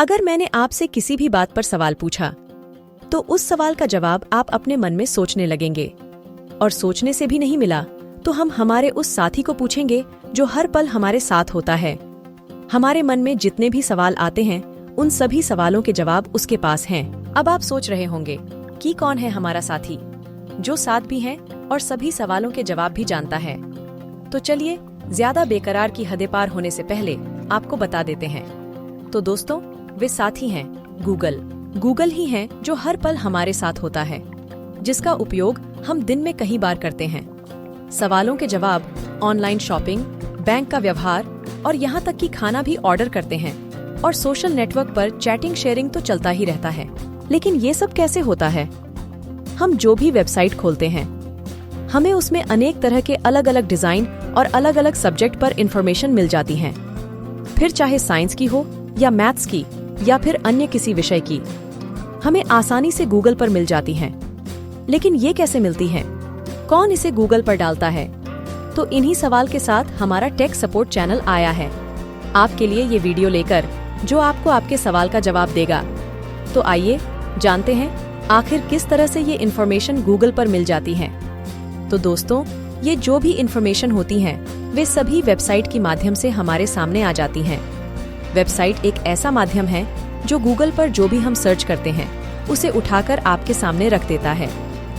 अगर मैंने आपसे किसी भी बात पर सवाल पूछा, तो उस सवाल का जवाब आप अपने मन में सोचने लगेंगे, और सोचने से भी नहीं मिला तो हम हमारे उस साथी को पूछेंगे जो हर पल हमारे साथ होता है। हमारे मन में जितने भी सवाल आते हैं, उन सभी सवालों के जवाब उसके पास हैं। अब आप सोच रहे होंगे कि कौन है हमारा साथी, जो साथ भी है और सभी सवालों के जवाब भी जानता है। तो चलिए, ज्यादा बेकरार की हदें पार होने से पहले आपको बता देते हैं। तो दोस्तों, वे साथी हैं गूगल। गूगल ही है जो हर पल हमारे साथ होता है, जिसका उपयोग हम दिन में कई बार करते हैं। सवालों के जवाब, ऑनलाइन शॉपिंग, बैंक का व्यवहार और यहाँ तक कि खाना भी ऑर्डर करते हैं। और सोशल नेटवर्क पर चैटिंग शेयरिंग तो चलता ही रहता है। लेकिन ये सब कैसे होता है? हम जो भी वेबसाइट खोलते हैं, हमें उसमें अनेक तरह के अलग अलग डिजाइन और अलग अलग सब्जेक्ट पर इंफॉर्मेशन मिल जाती है। फिर चाहे साइंस की हो या मैथ्स की या फिर अन्य किसी विषय की, हमें आसानी से गूगल पर मिल जाती हैं। लेकिन ये कैसे मिलती हैं? कौन इसे गूगल पर डालता है? तो इन्हीं सवाल के साथ हमारा टेक सपोर्ट चैनल आया है आपके लिए ये वीडियो लेकर, जो आपको आपके सवाल का जवाब देगा। तो आइए जानते हैं आखिर किस तरह से ये इन्फॉर्मेशन गूगल पर मिल जाती है। तो दोस्तों, ये जो भी इन्फॉर्मेशन होती हैं, वे सभी वेबसाइट के माध्यम से हमारे सामने आ जाती हैं। वेबसाइट एक ऐसा माध्यम है जो गूगल पर जो भी हम सर्च करते हैं, उसे उठाकर आपके सामने रख देता है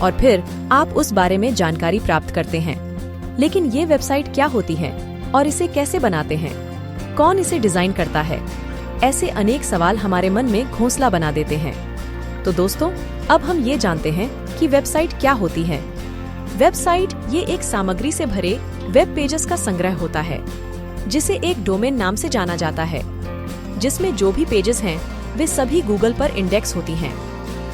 और फिर आप उस बारे में जानकारी प्राप्त करते हैं। लेकिन ये वेबसाइट क्या होती है और इसे कैसे बनाते हैं? कौन इसे डिजाइन करता है? ऐसे अनेक सवाल हमारे मन में घोंसला बना देते हैं। तो दोस्तों, अब हम ये जानते हैं कि वेबसाइट क्या होती है। वेबसाइट ये एक सामग्री से भरे वेब पेजेस का संग्रह होता है, जिसे एक डोमेन नाम से जाना जाता है, जिसमें जो भी पेजेस हैं वे सभी गूगल पर इंडेक्स होती हैं।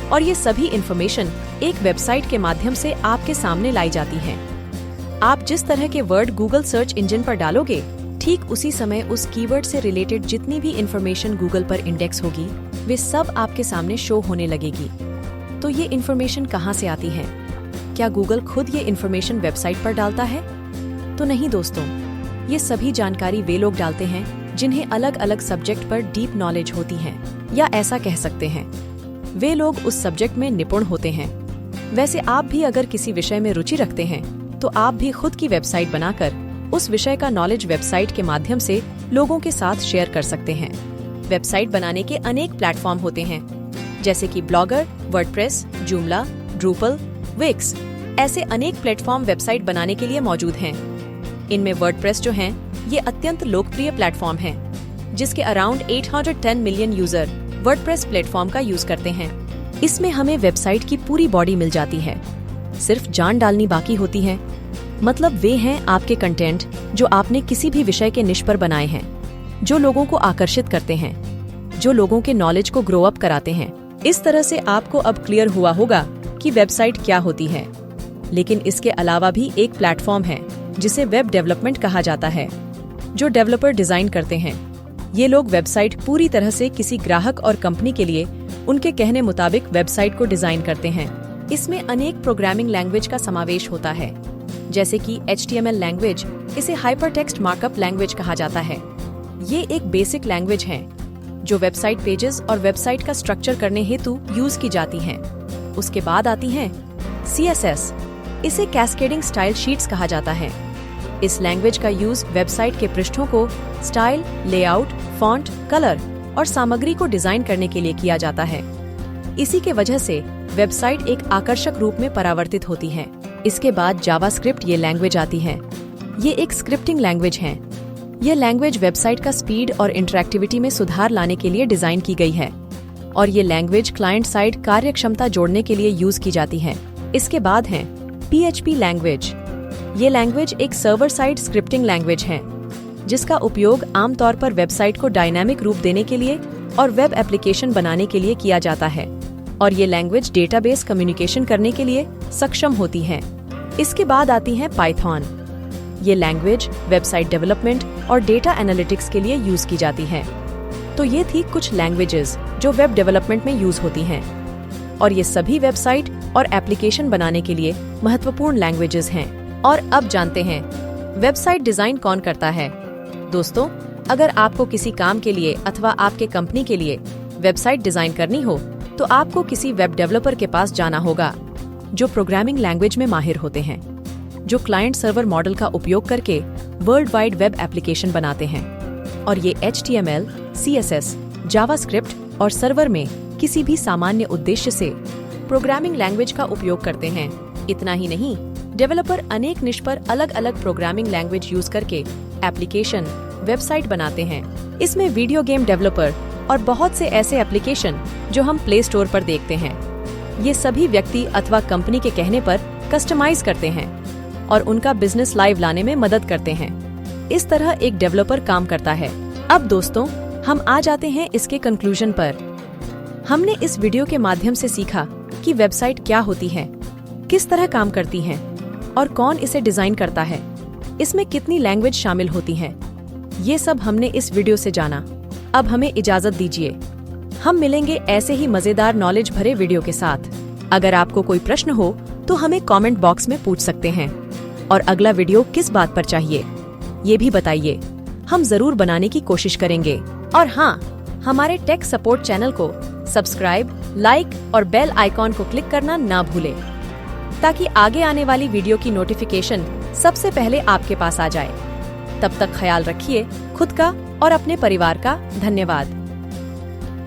और ये सभी इंफॉर्मेशन एक वेबसाइट के माध्यम से आपके सामने लाई जाती हैं। आप जिस तरह के वर्ड गूगल सर्च इंजन पर डालोगे, ठीक उसी समय उस कीवर्ड से रिलेटेड जितनी भी इंफॉर्मेशन गूगल पर इंडेक्स होगी, वे सब आपके सामने शो होने लगेगी। तो ये इंफॉर्मेशन कहाँ से आती है? क्या गूगल खुद ये इंफॉर्मेशन वेबसाइट पर डालता है? तो नहीं दोस्तों, ये सभी जानकारी वे लोग डालते हैं जिन्हें अलग अलग सब्जेक्ट पर डीप नॉलेज होती है, या ऐसा कह सकते हैं वे लोग उस सब्जेक्ट में निपुण होते हैं। वैसे आप भी अगर किसी विषय में रुचि रखते हैं, तो आप भी खुद की वेबसाइट बनाकर उस विषय का नॉलेज वेबसाइट के माध्यम से लोगों के साथ शेयर कर सकते हैं। वेबसाइट बनाने के अनेक प्लेटफॉर्म होते हैं, जैसे कि Blogger, WordPress, Joomla, Drupal, Wix. ऐसे अनेक प्लेटफॉर्म वेबसाइट बनाने के लिए मौजूद हैं। इनमें वर्डप्रेस जो हैं, ये अत्यंत लोकप्रिय प्लेटफॉर्म है, जिसके around 810 million user WordPress platform का यूज करते हैं। इसमें हमें वेबसाइट की पूरी बॉडी मिल जाती है, सिर्फ जान डालनी बाकी होती है। मतलब वे हैं आपके कंटेंट जो आपने किसी भी विषय के निश पर बनाए हैं, जो लोगों को आकर्षित करते हैं, जो लोगों के नॉलेज को ग्रो अप कराते हैं। इस तरह से आपको अब क्लियर हुआ होगा कि वेबसाइट क्या होती है। लेकिन इसके अलावा भी एक प्लेटफॉर्म है जिसे वेब डेवलपमेंट कहा जाता है, जो डेवलपर डिजाइन करते हैं। ये लोग वेबसाइट पूरी तरह से किसी ग्राहक और कंपनी के लिए उनके कहने मुताबिक वेबसाइट को डिजाइन करते हैं। इसमें अनेक प्रोग्रामिंग लैंग्वेज का समावेश होता है, जैसे कि HTML लैंग्वेज, इसे हाइपरटेक्स्ट मार्कअप लैंग्वेज कहा जाता है। ये एक बेसिक लैंग्वेज है जो वेबसाइट पेजेस और वेबसाइट का स्ट्रक्चर करने हेतु यूज की जाती हैं। उसके बाद आती है CSS, इसे कैस्केडिंग स्टाइल शीट्स कहा जाता है। इस लैंग्वेज का यूज वेबसाइट के पृष्ठों को स्टाइल, लेआउट, फॉन्ट, कलर और सामग्री को डिजाइन करने के लिए किया जाता है। इसी के वजह से वेबसाइट एक आकर्षक रूप में परावर्तित होती है। इसके बाद जावास्क्रिप्ट ये लैंग्वेज आती है। ये एक स्क्रिप्टिंग लैंग्वेज है। यह लैंग्वेज वेबसाइट का स्पीड और इंटरैक्टिविटी में सुधार लाने के लिए डिजाइन की गई है, और ये लैंग्वेज क्लाइंट साइड कार्यक्षमता जोड़ने के लिए यूज की जाती है। इसके बाद है PHP लैंग्वेज। ये लैंग्वेज एक सर्वर साइड स्क्रिप्टिंग लैंग्वेज है, जिसका उपयोग आमतौर पर वेबसाइट को डायनामिक रूप देने के लिए और वेब एप्लीकेशन बनाने के लिए किया जाता है। और ये लैंग्वेज डेटाबेस कम्युनिकेशन करने के लिए सक्षम होती है। इसके बाद आती है पाइथन। ये लैंग्वेज वेबसाइट डेवलपमेंट और डेटा एनालिटिक्स के लिए यूज की जाती है। तो ये थी कुछ लैंग्वेजेस जो वेब डेवलपमेंट में यूज होती हैं, और ये सभी वेबसाइट और एप्लीकेशन बनाने के लिए महत्वपूर्ण लैंग्वेजेस हैं। और अब जानते हैं वेबसाइट डिजाइन कौन करता है। दोस्तों, अगर आपको किसी काम के लिए अथवा आपके कंपनी के लिए वेबसाइट डिजाइन करनी हो तो आपको किसी वेब डेवलपर के पास जाना होगा जो प्रोग्रामिंग लैंग्वेज में माहिर होते हैं, जो क्लाइंट सर्वर मॉडल का उपयोग करके वर्ल्ड वाइड वेब एप्लीकेशन बनाते हैं और ये HTML, CSS, जावास्क्रिप्ट और सर्वर में किसी भी सामान्य उद्देश्य से प्रोग्रामिंग लैंग्वेज का उपयोग करते हैं। इतना ही नहीं, डेवलपर अनेक निश पर अलग अलग प्रोग्रामिंग लैंग्वेज यूज करके एप्लीकेशन, वेबसाइट बनाते हैं। इसमें वीडियो गेम डेवलपर और बहुत से ऐसे एप्लीकेशन जो हम प्ले स्टोर पर देखते हैं, ये सभी व्यक्ति अथवा कंपनी के कहने पर कस्टमाइज करते हैं और उनका बिजनेस लाइव लाने में मदद करते हैं। इस तरह एक डेवलपर काम करता है। अब दोस्तों, हम आ जाते हैं इसके कंक्लूजन पर। हमने इस वीडियो के माध्यम से सीखा कि वेबसाइट क्या होती है, किस तरह काम करती हैं और कौन इसे डिजाइन करता है, इसमें कितनी लैंग्वेज शामिल होती हैं। ये सब हमने इस वीडियो से जाना। अब हमें इजाजत दीजिए, हम मिलेंगे ऐसे ही मजेदार नॉलेज भरे वीडियो के साथ। अगर आपको कोई प्रश्न हो तो हमें कमेंट बॉक्स में पूछ सकते हैं और अगला वीडियो किस बात पर चाहिए ये भी बताइए, हम जरूर बनाने की कोशिश करेंगे। और हाँ, हमारे टेक सपोर्ट चैनल को सब्सक्राइब, लाइक और बेल आइकॉन को क्लिक करना ना भूलें ताकि आगे आने वाली वीडियो की नोटिफिकेशन सबसे पहले आपके पास आ जाए। तब तक ख्याल रखिए खुद का और अपने परिवार का। धन्यवाद।